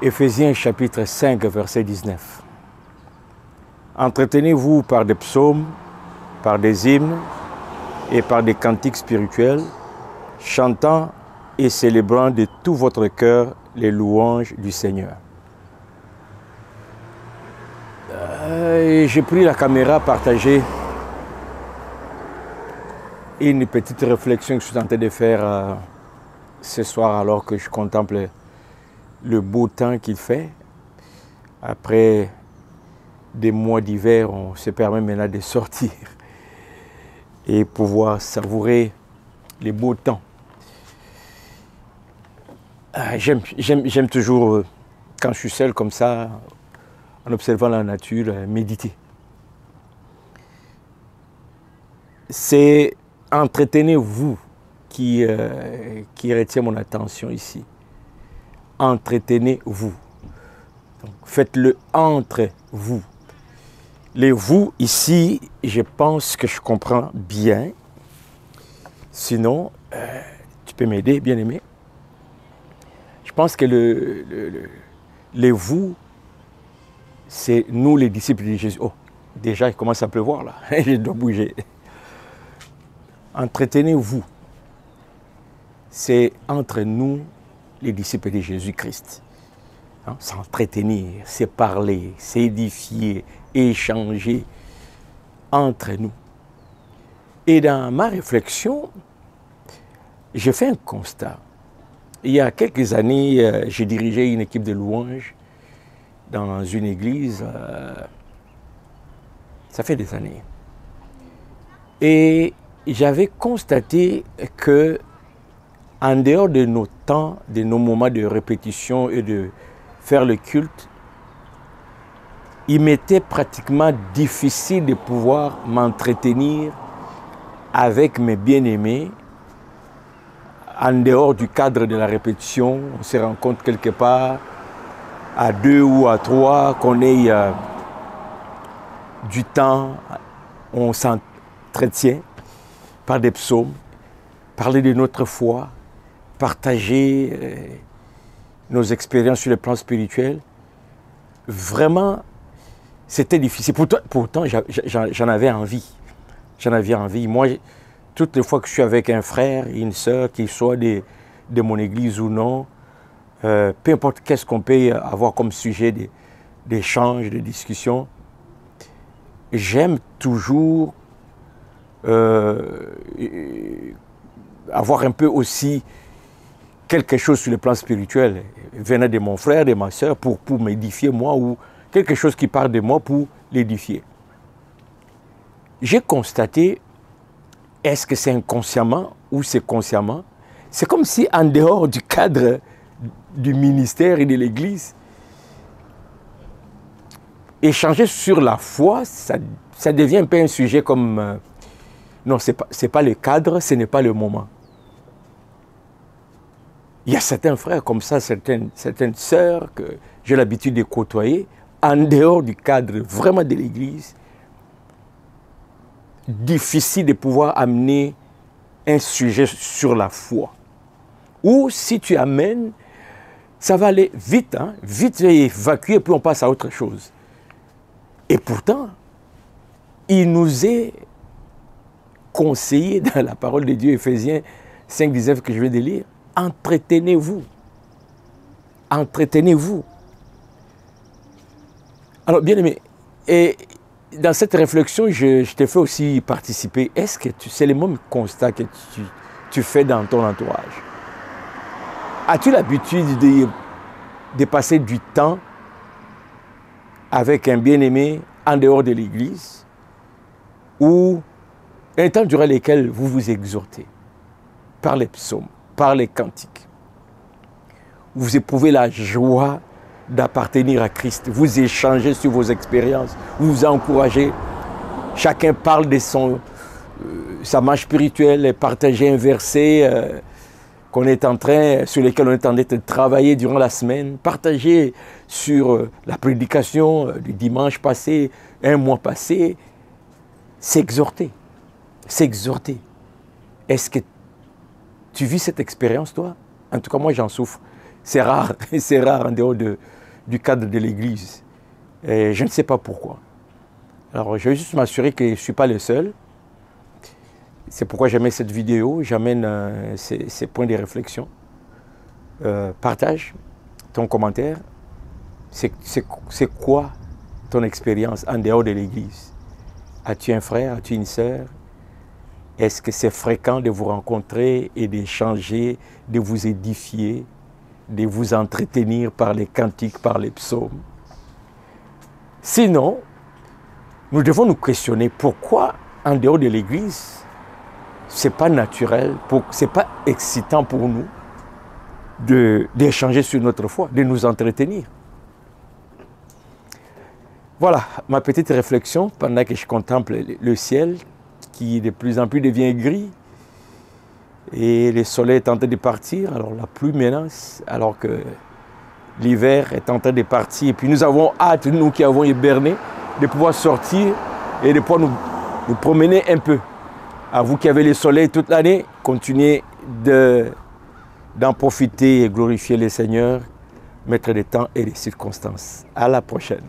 Éphésiens chapitre 5, verset 19. Entretenez-vous par des psaumes, par des hymnes et par des cantiques spirituels, chantant et célébrant de tout votre cœur les louanges du Seigneur. J'ai pris la caméra, partagé une petite réflexion que je suis en train de faire ce soir alors que je contemple le beau temps qu'il fait. Après des mois d'hiver, on se permet maintenant de sortir et pouvoir savourer les beaux temps. J'aime toujours, quand je suis seul comme ça, en observant la nature, méditer. C'est entretenez-vous qui retient mon attention ici. Entretenez-vous. Faites-le entre vous. Les vous ici, je pense que je comprends bien. Sinon, tu peux m'aider, bien-aimé. Je pense que les vous, c'est nous les disciples de Jésus. Oh, déjà, il commence à pleuvoir là. Je dois bouger. Entretenez-vous. C'est entre nous, les disciples de Jésus-Christ. Hein? S'entretenir, c'est parler, c'est édifier, échanger entre nous. Et dans ma réflexion, j'ai fait un constat. Il y a quelques années, j'ai dirigé une équipe de louanges dans une église. Ça fait des années. Et j'avais constaté que, en dehors de nos temps, de nos moments de répétition et de faire le culte, il m'était pratiquement difficile de pouvoir m'entretenir avec mes bien-aimés en dehors du cadre de la répétition. On se rencontre quelque part à 2 ou à 3, qu'on ait du temps, on s'entretient par des psaumes, parler de notre foi, partager nos expériences sur le plan spirituel. Vraiment, c'était difficile. Pourtant j'en avais envie. J'en avais envie. Moi, toutes les fois que je suis avec un frère, une sœur, qu'ils soient de mon église ou non, peu importe qu'est-ce qu'on peut avoir comme sujet d'échange, de discussion, j'aime toujours avoir un peu aussi quelque chose sur le plan spirituel, venant de mon frère, de ma sœur, pour m'édifier moi, ou quelque chose qui part de moi pour l'édifier. J'ai constaté, est-ce que c'est inconsciemment ou c'est consciemment, c'est comme si en dehors du cadre du ministère et de l'Église, échanger sur la foi, ça devient un peu un sujet comme... non, ce n'est pas le cadre, ce n'est pas le moment. Il y a certains frères comme ça, certaines sœurs que j'ai l'habitude de côtoyer, en dehors du cadre vraiment de l'Église, difficile de pouvoir amener un sujet sur la foi. Ou si tu amènes, ça va aller vite, hein, vite évacuer, puis on passe à autre chose. Et pourtant, il nous est conseillé dans la parole de Dieu, Éphésiens 5, 19 que je viens de lire, entretenez-vous. Entretenez-vous. Alors, bien aimé, et dans cette réflexion, je t'ai fait aussi participer. Est-ce que c'est le même constat que tu fais dans ton entourage? As-tu l'habitude de passer du temps avec un bien-aimé en dehors de l'église, ou un temps durant lequel vous vous exhortez par les psaumes, par les cantiques? Vous éprouvez la joie d'appartenir à Christ, vous échangez sur vos expériences, vous vous encouragez, chacun parle de sa marche spirituelle, partagez un verset sur lequel on est en train de travailler durant la semaine, partagez sur la prédication du dimanche passé, un mois passé, s'exhorter, s'exhorter. Est-ce que tu vis cette expérience, toi? En tout cas, moi, j'en souffre. C'est rare, c'est rare en dehors du cadre de l'Église. Et je ne sais pas pourquoi. Alors, je vais juste m'assurer que je ne suis pas le seul. C'est pourquoi j'amène cette vidéo, j'amène ces points de réflexion. Partage ton commentaire. C'est quoi ton expérience en dehors de l'Église? As-tu un frère? As-tu une sœur? Est-ce que c'est fréquent de vous rencontrer et d'échanger, de vous édifier, de vous entretenir par les cantiques, par les psaumes? Sinon, nous devons nous questionner pourquoi en dehors de l'Église, ce n'est pas naturel, ce n'est pas excitant pour nous d'échanger sur notre foi, de nous entretenir. Voilà ma petite réflexion pendant que je contemple le ciel qui de plus en plus devient gris et le soleil est en train de partir, alors la pluie menace, alors que l'hiver est en train de partir. Et puis nous avons hâte, nous qui avons hiberné, de pouvoir sortir et de pouvoir nous promener un peu. À vous qui avez le soleil toute l'année, continuez d'en profiter et glorifier le Seigneur, maître des temps et des circonstances. À la prochaine.